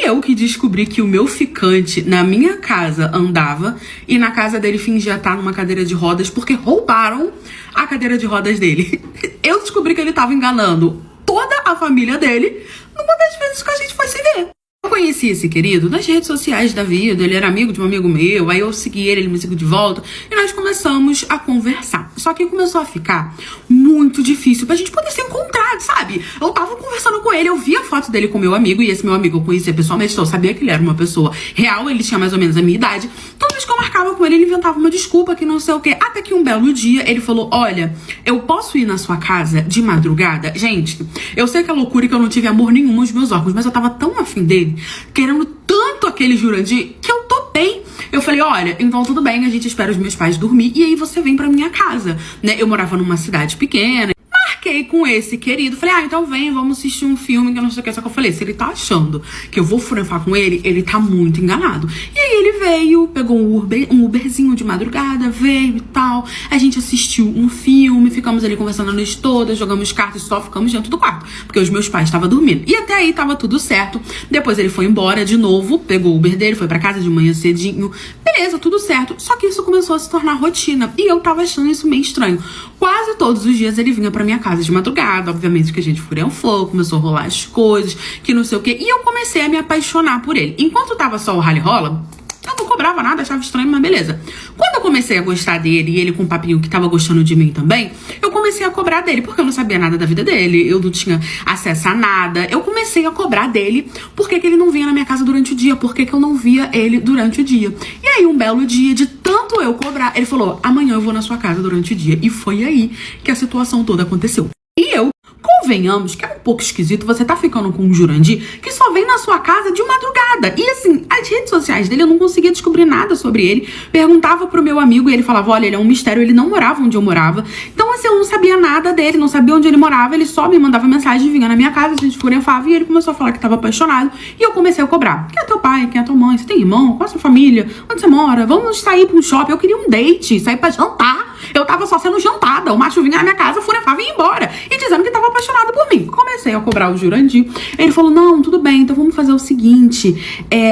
eu que descobri que o meu ficante na minha casa andava e na casa dele fingia estar numa cadeira de rodas porque roubaram a cadeira de rodas dele. Eu descobri que ele tava enganando toda a família dele numa das vezes que a gente foi se ver. Eu conheci esse querido nas redes sociais da vida, ele era amigo de um amigo meu, aí eu segui ele me seguiu de volta e nós começamos a conversar. Só que começou a ficar muito difícil pra gente poder se encontrar, sabe? Eu tava conversando com ele, eu vi a foto dele com meu amigo e esse meu amigo eu conhecia pessoalmente, então eu sabia que ele era uma pessoa real, ele tinha mais ou menos a minha idade. Toda vez que eu marcava com ele, ele inventava uma desculpa que não sei o quê. Até que um belo dia ele falou, olha, eu posso ir na sua casa de madrugada? Gente, eu sei que é loucura e que eu não tive amor nenhum nos meus órgãos, mas eu tava tão afim dele, querendo tanto aquele Jurandir, que eu topei. Eu falei, olha, então tudo bem, a gente espera os meus pais dormir e aí você vem pra minha casa, né? Eu morava numa cidade pequena, marquei com esse querido, falei, então vem, vamos assistir um filme que eu não sei o que. Só que eu falei, se ele tá achando que eu vou furanfar com ele, ele tá muito enganado. E aí ele veio, pegou um Uberzinho de madrugada, veio e tal, a gente assistiu um filme, ficamos ali conversando a noite toda, jogamos cartas e só ficamos dentro do quarto, porque os meus pais estavam dormindo. E até aí tava tudo certo. Depois ele foi embora de novo, pegou o Uber dele, foi pra casa de manhã cedinho, beleza, tudo certo. Só que isso começou a se tornar rotina e eu tava achando isso meio estranho. Quase todos os dias ele vinha pra minha casa de madrugada, obviamente que a gente furianfou, começou a rolar as coisas, que não sei o que, e eu comecei a me apaixonar por ele. Enquanto tava só o rally rola, eu não cobrava nada, achava estranho, mas beleza. Quando eu comecei a gostar dele e ele com um papinho que tava gostando de mim também, eu comecei a cobrar dele, porque eu não sabia nada da vida dele, eu não tinha acesso a nada. Eu comecei a cobrar dele porque que ele não vinha na minha casa durante o dia, porque que eu não via ele durante o dia. E aí um belo dia, de tanto eu cobrar, ele falou, amanhã eu vou na sua casa durante o dia. E foi aí que a situação toda aconteceu. E eu, convenhamos que é um pouco esquisito você tá ficando com um Jurandir que só vem na sua casa de madrugada. E assim, as redes sociais dele eu não conseguia descobrir nada sobre ele. Perguntava pro meu amigo e ele falava, olha, ele é um mistério, ele não morava onde eu morava. Então assim, eu não sabia nada dele, não sabia onde ele morava. Ele só me mandava mensagem, vinha na minha casa, a gente furianfava e ele começou a falar que tava apaixonado. E eu comecei a cobrar. Quem é teu pai? Quem é tua mãe? Você tem irmão? Qual é a sua família? Onde você mora? Vamos sair pra um shopping. Eu queria um date, sair pra jantar. Eu tava só sendo jantada. O macho vinha na minha casa, furianfava e ia embora. E dizendo que tava apaixonado por mim. Comecei a cobrar o Jurandir. Ele falou, não, tudo bem, então vamos fazer o seguinte.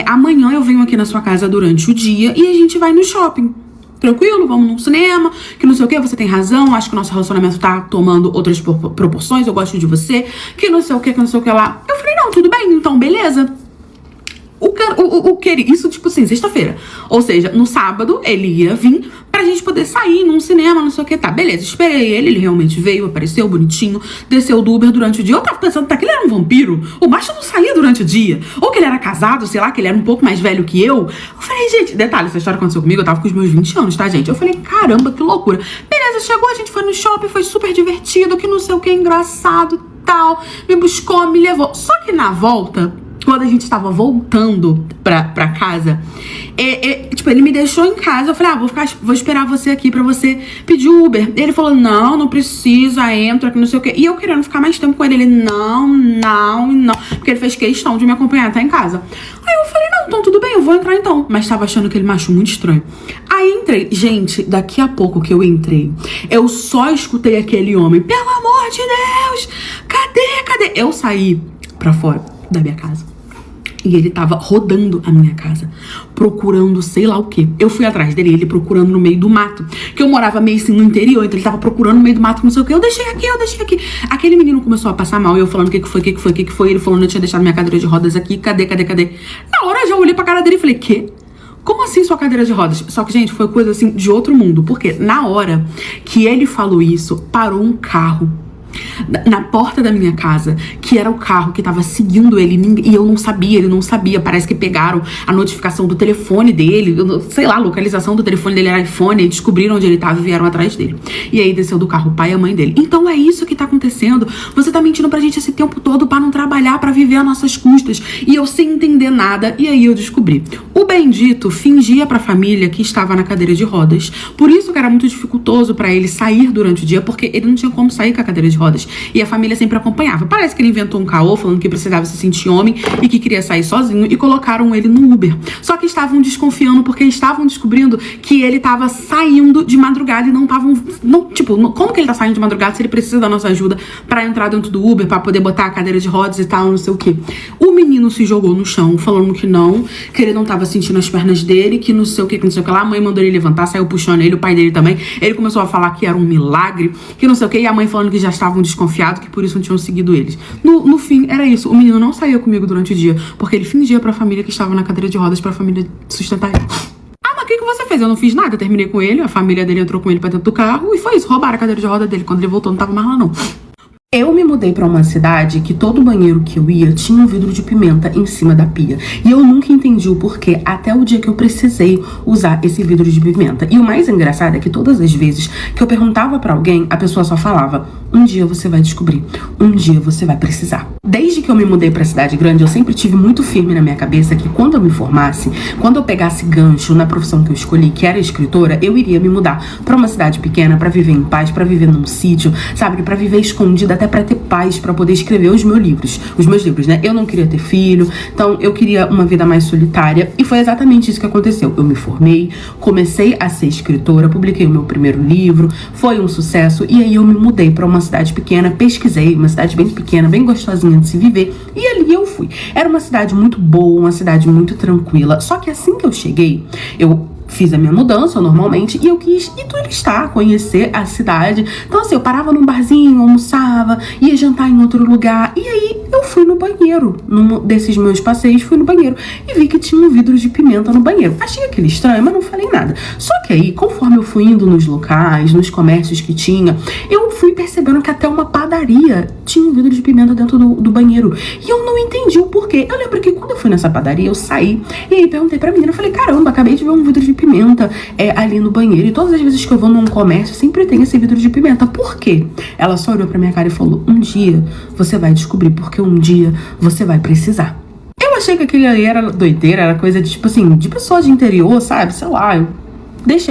Amanhã eu venho aqui na sua casa durante o dia e a gente vai no shopping. Tranquilo, vamos num cinema, que não sei o que, você tem razão, acho que o nosso relacionamento tá tomando outras proporções, eu gosto de você, que não sei o que lá. Eu falei, não, tudo bem, então beleza. Isso, tipo assim, sexta-feira. Ou seja, no sábado ele ia vir pra gente poder sair num cinema, não sei o que, tá, beleza. Esperei ele realmente veio, apareceu bonitinho, desceu do Uber durante o dia. Eu tava pensando, tá, que ele era um vampiro? O macho não saía durante o dia. Ou que ele era casado, sei lá, que ele era um pouco mais velho que eu. Eu falei, gente, detalhe, essa história aconteceu comigo, eu tava com os meus 20 anos, tá, gente? Eu falei, caramba, que loucura. Beleza, chegou, a gente foi no shopping, foi super divertido, que não sei o que, engraçado, tal. Me buscou, me levou. Só que na volta, quando a gente tava voltando pra casa, tipo, ele me deixou em casa. Eu falei, vou esperar você aqui pra você pedir Uber. Ele falou, não precisa, entra, que não sei o quê. E eu querendo ficar mais tempo com ele. Ele, não. Porque ele fez questão de me acompanhar até em casa. Aí eu falei, não, então tudo bem, eu vou entrar então. Mas tava achando aquele macho muito estranho. Aí entrei. Gente, daqui a pouco que eu entrei, eu só escutei aquele homem, pelo amor de Deus, cadê? Eu saí pra fora da minha casa. E ele tava rodando a minha casa, procurando sei lá o que. Eu fui atrás dele, ele procurando no meio do mato. Que eu morava meio assim no interior, então ele tava procurando no meio do mato, não sei o que. Eu deixei aqui. Aquele menino começou a passar mal, e eu falando o que foi. Ele falando, eu tinha deixado minha cadeira de rodas aqui, cadê? Na hora eu já olhei pra cara dele e falei, quê? Como assim sua cadeira de rodas? Só que, gente, foi coisa assim de outro mundo. Porque na hora que ele falou isso, parou um carro na porta da minha casa, que era o carro que tava seguindo ele, e eu não sabia, ele não sabia. Parece que pegaram a notificação do telefone dele, sei lá, a localização do telefone dele era iPhone, e descobriram onde ele tava e vieram atrás dele. E aí desceu do carro o pai e a mãe dele. Então é isso que tá acontecendo. Você tá mentindo pra gente esse tempo todo pra não trabalhar, pra viver às nossas custas. E eu sem entender nada, e aí eu descobri. O bendito fingia pra família que estava na cadeira de rodas. Por isso que era muito dificultoso pra ele sair durante o dia, porque ele não tinha como sair com a cadeira de rodas. rodas. E a família sempre acompanhava. Parece que ele inventou um caô falando que precisava se sentir homem e que queria sair sozinho e colocaram ele no Uber. Só que estavam desconfiando porque estavam descobrindo que ele tava saindo de madrugada e não estavam... como que ele tá saindo de madrugada se ele precisa da nossa ajuda pra entrar dentro do Uber, pra poder botar a cadeira de rodas e tal, não sei o quê. O menino se jogou no chão, falando que ele não tava sentindo as pernas dele, que não sei o que lá. A mãe mandou ele levantar, saiu puxando ele, o pai dele também. Ele começou a falar que era um milagre, que não sei o que, e a mãe falando que já estavam desconfiados, que por isso não tinham seguido eles. No fim, era isso. O menino não saía comigo durante o dia, porque ele fingia pra família que estava na cadeira de rodas pra família sustentar ele. Ah, mas o que você fez? Eu não fiz nada, eu terminei com ele, a família dele entrou com ele pra dentro do carro, e foi isso, roubaram a cadeira de roda dele. Quando ele voltou, não tava mais lá, não. Eu me mudei pra uma cidade que todo banheiro que eu ia tinha um vidro de pimenta em cima da pia. E eu nunca entendi o porquê até o dia que eu precisei usar esse vidro de pimenta. E o mais engraçado é que todas as vezes que eu perguntava pra alguém, a pessoa só falava: um dia você vai descobrir, um dia você vai precisar. Desde que eu me mudei pra cidade grande, eu sempre tive muito firme na minha cabeça que quando eu me formasse, quando eu pegasse gancho na profissão que eu escolhi, que era escritora, eu iria me mudar pra uma cidade pequena, pra viver em paz, pra viver num sítio, sabe? Pra viver escondida, até pra ter paz, pra poder escrever os meus livros, né? Eu não queria ter filho, então eu queria uma vida mais solitária, e foi exatamente isso que aconteceu. Eu me formei, comecei a ser escritora, publiquei o meu primeiro livro, foi um sucesso, e aí eu me mudei pra uma cidade pequena, pesquisei, uma cidade bem pequena, bem gostosinha de se viver, e ali eu fui. Era uma cidade muito boa, uma cidade muito tranquila, só que assim que eu cheguei, eu fiz a minha mudança normalmente e eu quis ir turistar, conhecer a cidade. Então assim, eu parava num barzinho, almoçava, ia jantar em outro lugar, e aí eu fui no banheiro, num desses meus passeios, fui no banheiro e vi que tinha um vidro de pimenta no banheiro. Achei aquilo estranho, mas não falei nada. Só que aí, conforme eu fui indo nos locais, nos comércios que tinha, eu fui percebendo que até uma padaria tinha um vidro de pimenta dentro do banheiro. E eu não entendi o porquê. Eu lembro que quando eu fui nessa padaria, eu saí e aí perguntei pra menina, eu falei: caramba, acabei de ver um vidro de pimenta ali no banheiro, e todas as vezes que eu vou num comércio sempre tem esse vidro de pimenta. Por quê? Ela só olhou pra minha cara e falou: um dia você vai descobrir, porque um dia você vai precisar. Eu achei que aquilo ali era doideira, era coisa de tipo assim, de pessoa de interior, sabe? Sei lá, eu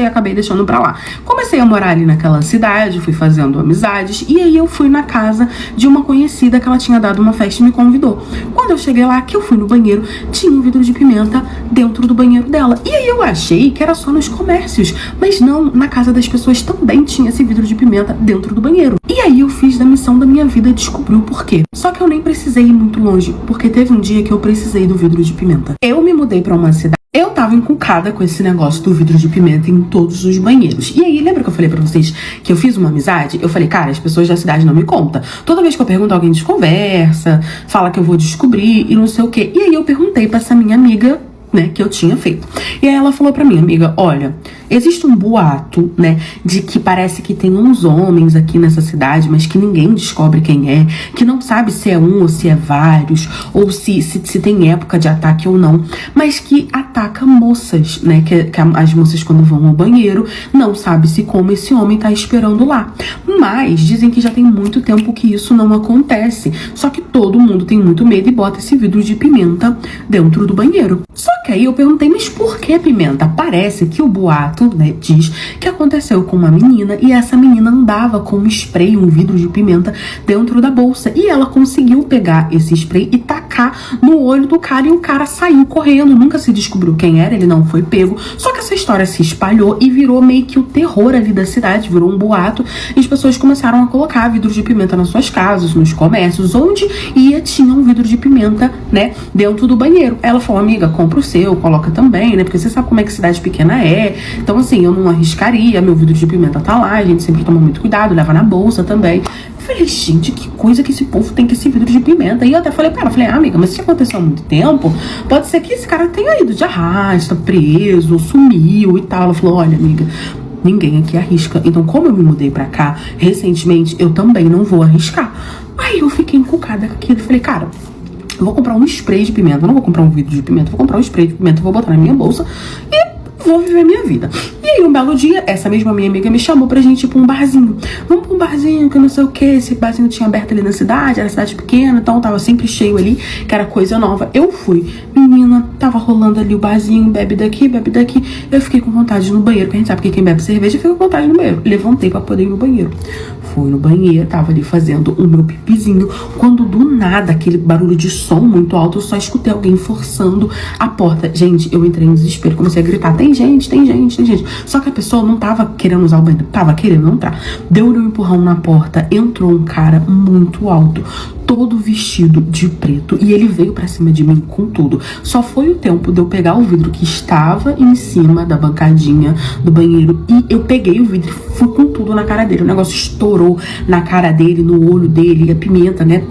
acabei deixando pra lá. Comecei a morar ali naquela cidade, fui fazendo amizades, e aí eu fui na casa de uma conhecida que ela tinha dado uma festa e me convidou. Quando eu cheguei lá, que eu fui no banheiro, tinha um vidro de pimenta dentro do banheiro dela. E aí eu achei que era só nos comércios, mas não, na casa das pessoas também tinha esse vidro de pimenta dentro do banheiro. E aí eu fiz da missão da minha vida descobrir o porquê. Só que eu nem precisei ir muito longe, porque teve um dia que eu precisei do vidro de pimenta. Eu me mudei pra uma cidade. Eu tava encucada com esse negócio do vidro de pimenta em todos os banheiros. E aí, lembra que eu falei pra vocês que eu fiz uma amizade? Eu falei: cara, as pessoas da cidade não me contam. Toda vez que eu pergunto, alguém desconversa, fala que eu vou descobrir e não sei o quê. E aí eu perguntei pra essa minha amiga, né, que eu tinha feito. E aí ela falou pra mim: amiga, olha, existe um boato, né, de que parece que tem uns homens aqui nessa cidade, mas que ninguém descobre quem é, que não sabe se é um ou se é vários, ou se tem época de ataque ou não, mas que ataca moças, né, que as moças quando vão ao banheiro, não sabe-se como esse homem tá esperando lá. Mas dizem que já tem muito tempo que isso não acontece, só que todo mundo tem muito medo e bota esse vidro de pimenta dentro do banheiro. Só que aí eu perguntei: mas por que pimenta? Parece que o boato, né, diz que aconteceu com uma menina e essa menina andava com um spray, um vidro de pimenta dentro da bolsa, e ela conseguiu pegar esse spray e tacar no olho do cara, e o cara saiu correndo. Nunca se descobriu quem era, ele não foi pego. Só que essa história se espalhou e virou meio que o terror ali da cidade, virou um boato, e as pessoas começaram a colocar vidro de pimenta nas suas casas, nos comércios, onde ia tinha um vidro de pimenta, né, dentro do banheiro. Ela falou: amiga, compra o seu, coloca também, né, porque você sabe como é que cidade pequena é. Então assim, eu não arriscaria, meu vidro de pimenta tá lá, a gente sempre toma muito cuidado, leva na bolsa também. Eu falei: gente, que coisa que esse povo tem com esse vidro de pimenta. E eu até falei pra ela, amiga, mas se aconteceu há muito tempo, pode ser que esse cara tenha ido de arrasta, preso, sumiu e tal. Ela falou: olha, amiga, ninguém aqui arrisca. Então, como eu me mudei pra cá recentemente, eu também não vou arriscar. Aí eu fiquei encucada com aquilo. Falei: cara, eu vou comprar um spray de pimenta, eu não vou comprar um vidro de pimenta, eu vou comprar um spray de pimenta, vou botar na minha bolsa e vou viver minha vida. E aí aí, um belo dia, essa mesma minha amiga me chamou pra gente ir pra um barzinho. Vamos pra um barzinho que não sei o que. Esse barzinho tinha aberto ali na cidade, era cidade pequena, então tava sempre cheio ali, que era coisa nova. Eu fui. Menina, tava rolando ali o barzinho, bebe daqui, bebe daqui. Eu fiquei com vontade de ir no banheiro, porque a gente sabe que quem bebe cerveja fica com vontade de ir no banheiro. Levantei pra poder ir no banheiro. Fui no banheiro, tava ali fazendo o meu pipizinho, quando do nada, aquele barulho de som muito alto, eu só escutei alguém forçando a porta. Gente, eu entrei em desespero, comecei a gritar, tem gente, tem gente, tem gente. Só que a pessoa não tava querendo usar o banheiro, tava querendo entrar. Deu-lhe um empurrão na porta, entrou um cara muito alto, todo vestido de preto, e ele veio pra cima de mim com tudo. Só foi o tempo de eu pegar o vidro que estava em cima da bancadinha do banheiro, e eu peguei o vidro e fui com tudo na cara dele. O negócio estourou na cara dele, no olho dele, e a pimenta, né,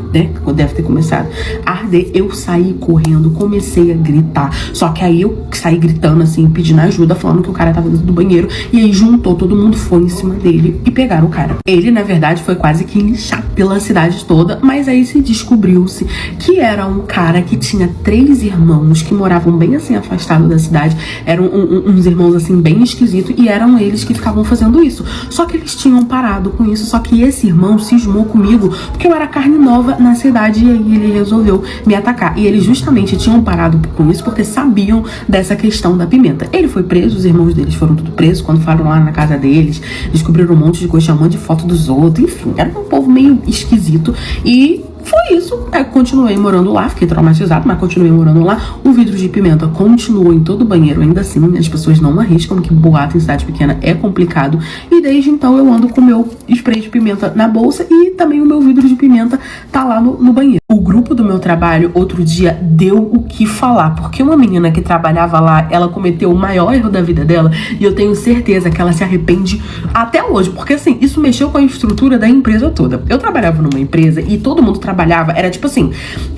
deve ter começado a arder. Eu saí correndo, comecei a gritar, só que aí eu saí gritando assim, pedindo ajuda, falando que o cara tava dentro do banheiro, e aí juntou, todo mundo foi em cima dele e pegaram o cara. Ele, na verdade, foi quase que linchado pela cidade toda, mas aí se descobriu-se que era um cara que tinha 3 irmãos que moravam bem assim, afastados da cidade, eram uns irmãos assim, bem esquisitos, e eram eles que ficavam fazendo isso. Só que eles tinham parado com isso, só que esse irmão cismou comigo, porque eu era carne nova na cidade, e aí ele resolveu me atacar. E eles justamente tinham parado com isso porque sabiam dessa questão da pimenta. Ele foi preso, os irmãos deles foram tudo presos. Quando foram lá na casa deles, descobriram um monte de coisa, chamando de foto dos outros, enfim, era um povo meio esquisito. E foi isso. Continuei morando lá, fiquei traumatizado, mas continuei morando lá. O vidro de pimenta continuou em todo o banheiro, ainda assim, as pessoas não arriscam, que boato em cidade pequena é complicado. E desde então eu ando com o meu spray de pimenta na bolsa, e também o meu vidro de pimenta tá lá no banheiro. O grupo do meu trabalho, outro dia, deu o que falar, porque uma menina que trabalhava lá, ela cometeu o maior erro da vida dela, e eu tenho certeza que ela se arrepende até hoje, porque assim, isso mexeu com a estrutura da empresa toda. Eu trabalhava numa empresa e todo mundo trabalhava, era tipo assim,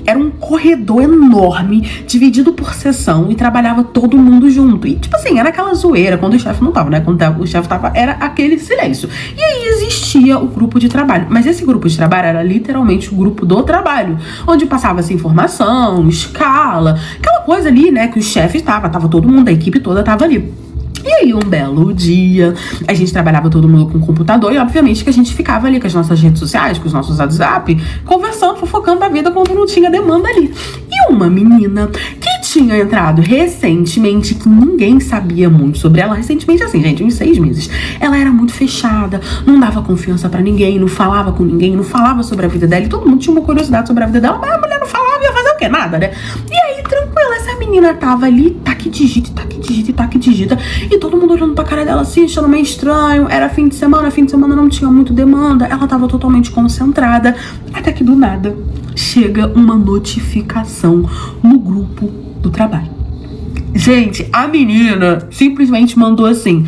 era um corredor enorme, dividido por seção, e trabalhava todo mundo junto. E tipo assim, era aquela zoeira, quando o chefe não tava, né? Quando o chefe tava, era aquele silêncio. E aí existia o grupo de trabalho, mas esse grupo de trabalho era literalmente o grupo do trabalho, onde passava-se informação, escala, aquela coisa ali, né, que o chefe tava todo mundo, a equipe toda tava ali. E aí, um belo dia, a gente trabalhava todo mundo com computador, e obviamente que a gente ficava ali com as nossas redes sociais, com os nossos WhatsApp, conversando, fofocando da vida quando não tinha demanda ali. E uma menina que tinha entrado recentemente, que ninguém sabia muito sobre ela, recentemente assim, gente, uns 6 meses, ela era muito fechada, não dava confiança pra ninguém, não falava com ninguém, não falava sobre a vida dela, e todo mundo tinha uma curiosidade sobre a vida dela, mas a mulher não falava, ia fazer o quê? Nada, né? E aí, tranquila, essa menina tava ali, tá que digita, e todo mundo olhando pra cara dela assim, achando meio estranho. Era fim de semana não tinha muito demanda, ela tava totalmente concentrada, até que do nada chega uma notificação no grupo do trabalho. Gente, a menina simplesmente mandou assim: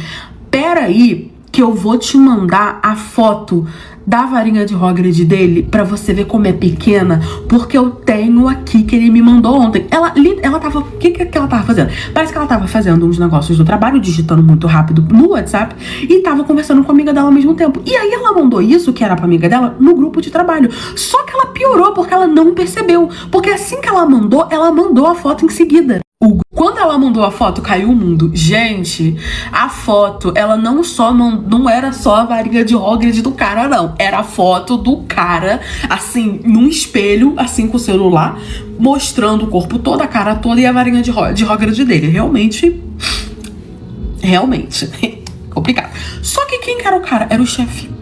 peraí que eu vou te mandar a foto da varinha de Hogwarts dele pra você ver como é pequena, porque eu tenho aqui que ele me mandou ontem. Ela tava... O que ela tava fazendo? Parece que ela tava fazendo uns negócios do trabalho, digitando muito rápido no WhatsApp, e tava conversando com a amiga dela ao mesmo tempo. E aí ela mandou isso, que era pra amiga dela, no grupo de trabalho. Só que ela piorou, porque ela não percebeu. Porque assim que ela mandou a foto em seguida. Quando ela mandou a foto, caiu o mundo. Gente, a foto, ela não era só a varinha de Hogwarts do cara, não. Era a foto do cara, assim, num espelho, assim, com o celular, mostrando o corpo todo, a cara toda, e a varinha de Hogwarts dele. Realmente complicado. Só que quem era o cara? Era o chefe.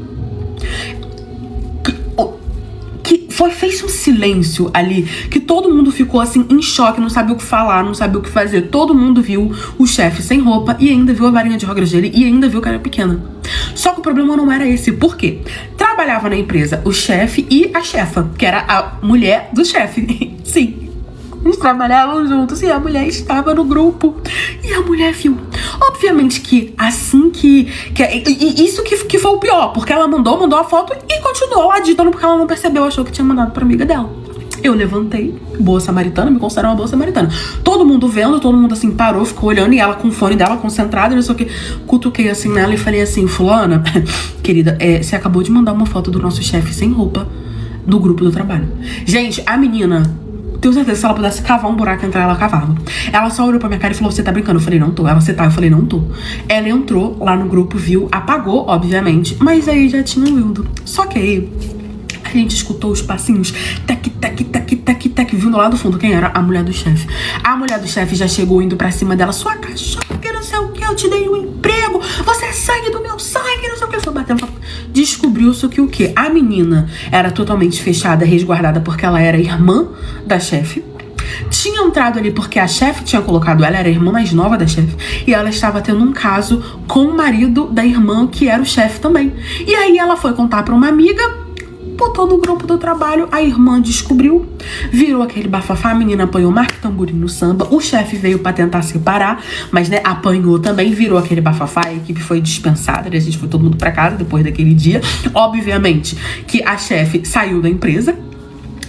Fez um silêncio ali, que todo mundo ficou assim em choque, não sabia o que falar, não sabia o que fazer. Todo mundo viu o chefe sem roupa, e ainda viu a varinha de Hogwarts dele, e ainda viu que era pequena. Só que o problema não era esse. Por quê? Trabalhava na empresa o chefe e a chefa, que era a mulher do chefe. Sim, eles trabalhavam juntos, e a mulher estava no grupo, e a mulher viu. Obviamente que assim que isso que foi o pior, porque ela mandou a foto e continuou lá digitando, porque ela não percebeu, achou que tinha mandado pra amiga dela. Eu levantei, boa samaritana, me considero uma boa samaritana. Todo mundo vendo, todo mundo assim parou, ficou olhando, e ela com o fone dela concentrada, não sei o que. Cutuquei assim nela e falei assim: fulana, querida, você acabou de mandar uma foto do nosso chefe sem roupa no grupo do trabalho. Gente, a menina tenho certeza que se ela pudesse cavar um buraco e entrar, ela cavava. Ela só olhou pra minha cara e falou, você tá brincando? Eu falei, não tô. Ela, você tá? Eu falei, não tô. Ela entrou lá no grupo, viu, apagou, obviamente, mas aí já tinha o Wildo. Só que aí a gente escutou os passinhos, tec, tec, tec, tec, tec, vindo lá do fundo. Quem era? A mulher do chefe. A mulher do chefe já chegou indo pra cima dela, sua cachorra, que não sei o que, eu te dei um emprego, você é sangue do meu sangue, não sei o que, eu sou batendo. Descobriu-se que o que? A menina era totalmente fechada, resguardada, porque ela era irmã da chefe. Tinha entrado ali porque a chefe tinha colocado ela, era a irmã mais nova da chefe, e ela estava tendo um caso com o marido da irmã, que era o chefe também. E aí ela foi contar pra uma amiga, botou no grupo do trabalho, a irmã descobriu, virou aquele bafafá, a menina apanhou Marco Tamborim no samba, o chefe veio pra tentar separar, mas né, apanhou também, virou aquele bafafá, a equipe foi dispensada, a gente foi todo mundo pra casa depois daquele dia. Obviamente que a chefe saiu da empresa.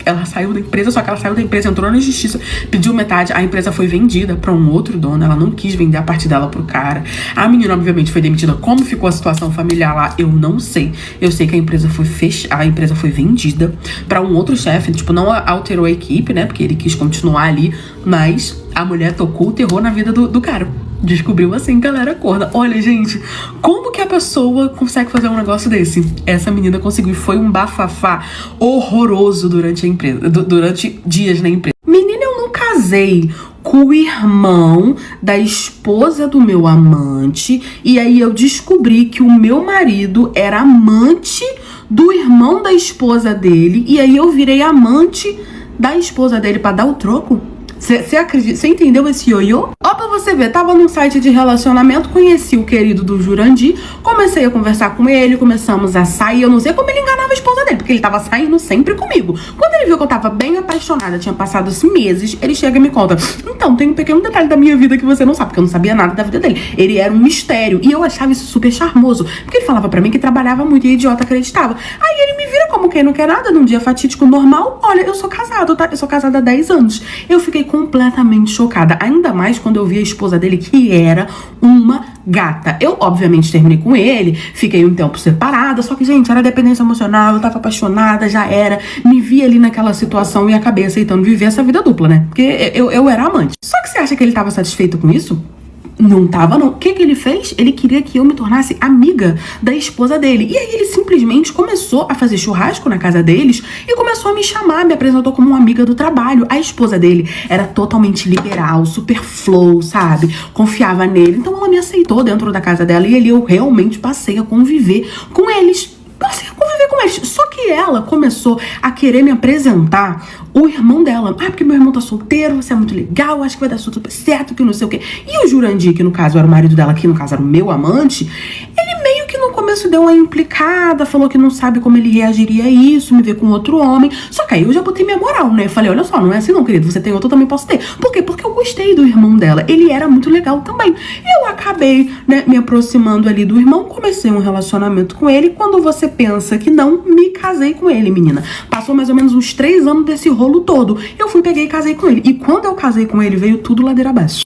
Ela saiu da empresa, só que ela saiu da empresa, entrou na justiça, pediu metade, a empresa foi vendida pra um outro dono, ela não quis vender a parte dela pro cara. A menina, obviamente, foi demitida. Como ficou a situação familiar lá, eu não sei. Eu sei que a empresa foi a empresa foi vendida pra um outro chefe, tipo, não alterou a equipe, né, porque ele quis continuar ali, mas a mulher tocou o terror na vida do cara. Descobriu assim que ela era corna. Olha, gente, como que a pessoa consegue fazer um negócio desse? Essa menina conseguiu. Foi um bafafá horroroso durante a empresa, durante dias na empresa. Menina, eu não casei com o irmão da esposa do meu amante, e aí eu descobri que o meu marido era amante do irmão da esposa dele, e aí eu virei amante da esposa dele pra dar o troco. Você acredita? Você entendeu esse ioiô? Ó, pra você ver, tava num site de relacionamento, conheci o querido do Jurandir, comecei a conversar com ele, começamos a sair. Eu não sei como ele enganava a esposa dele, porque ele tava saindo sempre comigo. Quando ele viu que eu tava bem apaixonada, tinha passado meses, ele chega e me conta, então, tem um pequeno detalhe da minha vida que você não sabe, porque eu não sabia nada da vida dele. Ele era um mistério, e eu achava isso super charmoso, porque ele falava pra mim que trabalhava muito e a idiota acreditava. Aí ele me vira como quem não quer nada, num dia fatídico normal. Olha, eu sou casado, tá? Eu sou casada há 10 anos. Eu fiquei completamente chocada, ainda mais quando eu vi a esposa dele, que era uma gata. Eu, obviamente, terminei com ele, fiquei um tempo separada, só que, gente, era dependência emocional, eu tava apaixonada, já era, me vi ali naquela situação e acabei aceitando viver essa vida dupla, né? Porque eu era amante. Só que você acha que ele tava satisfeito com isso? Não tava, não. O que ele fez? Ele queria que eu me tornasse amiga da esposa dele. E aí ele simplesmente começou a fazer churrasco na casa deles e começou a me chamar, me apresentou como uma amiga do trabalho. A esposa dele era totalmente liberal, super flow, sabe? Confiava nele. Então ela me aceitou dentro da casa dela e ali eu realmente passei a conviver com eles. Só que ela começou a querer me apresentar o irmão dela. Ah, porque meu irmão tá solteiro, você é muito legal, acho que vai dar super certo, que não sei o quê. E o Jurandir, que no caso era o marido dela, que no caso era o meu amante, ele meio que no começo deu uma implicada, falou que não sabe como ele reagiria a isso, me ver com outro homem. Só que aí eu já botei minha moral, né? Eu falei, olha só, não é assim não, querido, você tem outro, eu também posso ter. Por quê? Porque eu gostei do irmão dela, ele era muito legal também. Eu acabei, né, me aproximando ali do irmão, comecei um relacionamento com ele. Quando você pensa que não, me casei com ele, menina. Passou mais ou menos uns 3 anos desse rolo todo. Eu fui, peguei e casei com ele. E quando eu casei com ele, veio tudo ladeira abaixo.